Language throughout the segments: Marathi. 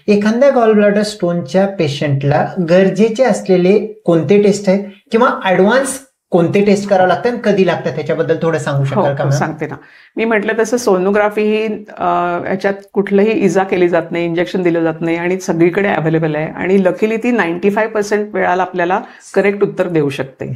एखाद्या गॉल ब्लॅडर स्टोनच्या पेशंटला गरजेचे असलेले कोणते टेस्ट आहेत किंवा ऍडव्हान्स कोणते टेस्ट करावं लागतं आणि कधी लागतं त्याच्याबद्दल थोडं सांगू शकाल का? सांगते ना. मी म्हटलं तसं सोनोग्राफी ही याच्यात कुठलंही इजा केली जात नाही, इंजेक्शन दिलं जात नाही आणि सगळीकडे अवेलेबल आहे आणि लकीली ती 95% वेळाला आपल्याला करेक्ट उत्तर देऊ शकते.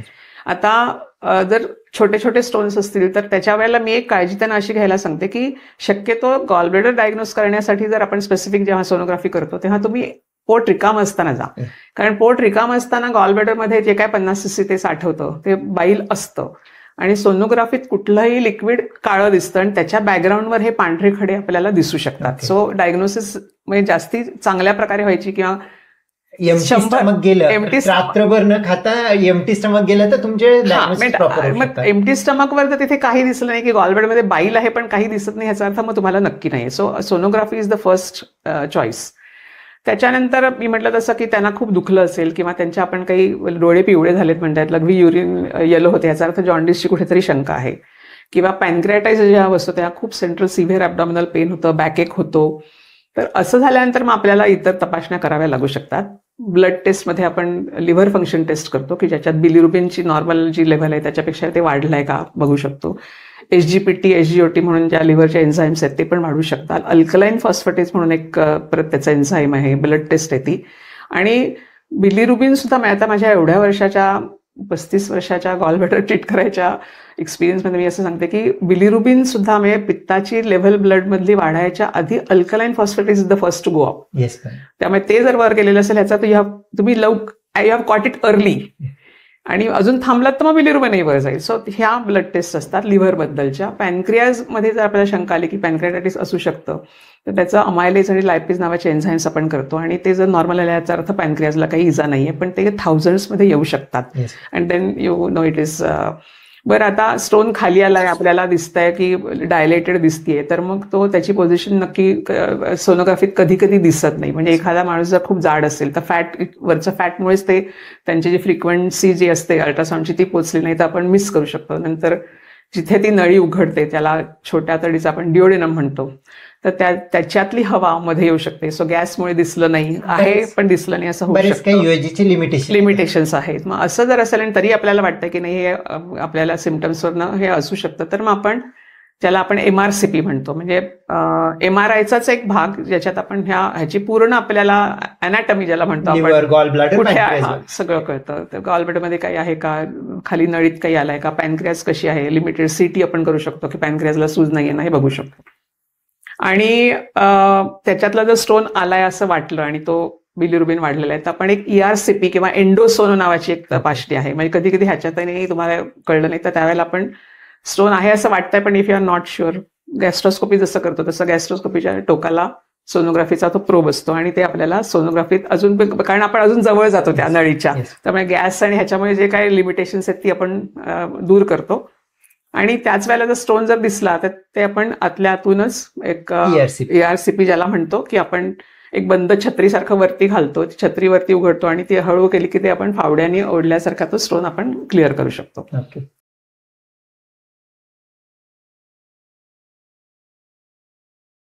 आता जर छोटे छोटे स्टोन्स असतील तर त्याच्या वेळेला मी एक काळजी त्यांना अशी घ्यायला सांगते की शक्यतो गॉल ब्लॅडर डायग्नोज करण्यासाठी जर आपण स्पेसिफिक जेव्हा सोनोग्राफी करतो तेव्हा तुम्ही पोट रिकाम असताना जा. कारण पोट रिकाम असताना गॉल ब्लॅडरमध्ये जे काय 50 cc ते साठवतं ते बाईल असतं आणि सोनोग्राफीत कुठलंही लिक्विड काळं दिसतं आणि त्याच्या बॅकग्राऊंडवर हे पांढरे खडे आपल्याला दिसू शकतात. सो डायग्नोसिस म्हणजे जास्ती चांगल्या प्रकारे व्हायची किंवा स्टमक गेलं रात्रभर न खाता एम्प्टी स्टमक गेलं तर तुमचे एम्प्टी स्टमकवर तर तिथे काही दिसलं नाही की गॉलब्लॅडरमध्ये बाईल आहे पण काही दिसत नाही ह्याचा अर्थ मग तुम्हाला नक्की नाही. So sonography is the first choice. त्याच्यानंतर मी म्हटलं तसं की त्यांना खूप दुखलं असेल किंवा त्यांच्या आपण काही डोळे पिवळे झालेत म्हणतात, लघवी युरिन येलो होते, याचा अर्थ जॉन्डिसची कुठेतरी शंका आहे. किंवा पॅनक्रियाटाइटिस ज्या वस्तू त्या खूप सेंट्रल सिव्हिअर ॲब्डॉमिनल पेन होतं, बॅकएक होतो. तर असं झाल्यानंतर मग आपल्याला इतर तपासण्या कराव्या लागू शकतात. ब्लड टेस्टमध्ये आपण लिव्हर फंक्शन टेस्ट करतो की ज्याच्यात बिलिरुबिनची नॉर्मल जी लेव्हल आहे त्याच्यापेक्षा ते वाढलंय का बघू शकतो. SGPT, SGOT म्हणून ज्या लिव्हरच्या एन्झाईम्स आहेत ते पण वाढू शकतात. अल्कलाईन फॉस्फेटेज म्हणून एक परत त्याचा एन्झाईम आहे, ब्लड टेस्ट आहे ती. आणि बिलिरुबिन सुद्धा आता माझ्या एवढ्या वर्षाच्या 35 वर्षाच्या गॉलब्लॅडर ट्रीट करायच्या एक्सपिरियन्समध्ये मी असं सांगते की बिलिरुबिन सुद्धा म्हणजे पित्ताची लेव्हल ब्लडमधली वाढायच्या आधी alkaline phosphatase is the first to go up. त्यामुळे ते जर वर केलेलं असेल ह्याचा तुम्ही you have caught it early आणि अजून थांबलात तर मग बिलिरुबिनही वर जाईल. सो ह्या ब्लड टेस्ट असतात लिव्हरबद्दलच्या. पॅनक्रियाजमध्ये जर आपल्याला शंका आली की पॅनक्रियाटायटिस असू शकतं तर त्याचं अमायलेज आणि लायपेज नावाचे एन्झाईम्स आपण करतो आणि ते जर नॉर्मल आले याचा अर्थ पॅनक्रियाजला काही इजा नाहीये, पण ते थाउजंड्समध्ये येऊ शकतात. And then you know it is बरं. आता स्टोन खाली आलाय, आपल्याला दिसतंय की डायलेटेड दिसतीये, तर मग तो त्याची पोझिशन नक्की सोनोग्राफीत कधी कधी दिसत नाही. म्हणजे एखादा माणूस जर खूप जाड असेल तर वरच्या फॅटमुळेच ते त्यांची जी फ्रिक्वेन्सी जी असते अल्ट्रासाऊंडची ती पोचली नाही तर आपण मिस करू शकतो. नंतर जिथे ती नळी उघडते त्याला छोट्या तडीचं आपण डिओडेनम म्हणतो, तर त्याच्यातली हवा मध्ये येऊ शकते. सो गॅसमुळे दिसलं नाही आहे पण दिसलं नाही असं होऊ शकतं. लिमिटेशन्स आहेत. मग असं जर असेल आणि तरी आपल्याला वाटतं की नाही हे आपल्याला सिम्पटम्सवरनं हे असू शकतं तर मग आपण त्याला आपण MRCP म्हणतो. म्हणजे MRIचाच एक भाग ज्याच्यात आपण ह्याची पूर्ण आपल्याला अॅनाटॉमी ज्याला म्हणतो आपण कुठे सगळं कळतं. तर गॉलब्लॅडरमध्ये काही आहे का, खाली नळीत काही आलाय का, पॅनक्रियाज कशी आहे, लिमिटेड CT आपण करू शकतो की पॅनक्रियाजला सूज नाहीये ना हे बघू शकतो. आणि त्याच्यातला जर स्टोन आलाय असं वाटलं आणि तो बिलिरुबिन वाढलेला आहे तर आपण एक ERCP किंवा एंडोसोनो नावाची एक तपासणी आहे. म्हणजे कधी कधी ह्याच्यातही तुम्हाला कळलं नाही तर त्यावेळेला आपण स्टोन आहे असं वाटतंय पण if you are not sure, gastroscopy जसं करतो तसं गॅस्ट्रोस्कोपीच्या टोकाला सोनोग्राफीचा तो प्रोब असतो आणि ते आपल्याला सोनोग्राफीत अजून, कारण आपण अजून जवळ जातो त्या नळीच्या, त्यामुळे गॅस आणि ह्याच्यामुळे जे काही लिमिटेशन्स आहेत ती आपण दूर करतो. आणि त्याच वेळेला जर स्टोन जर दिसला तर ते आपण आतल्यातूनच एक ERCP ज्याला म्हणतो की आपण एक बंद छत्रीसारखं वरती घालतो, छत्रीवरती उघडतो आणि ती हळू केली की ते आपण फावड्याने ओढल्यासारखा तो स्टोन आपण क्लिअर करू शकतो.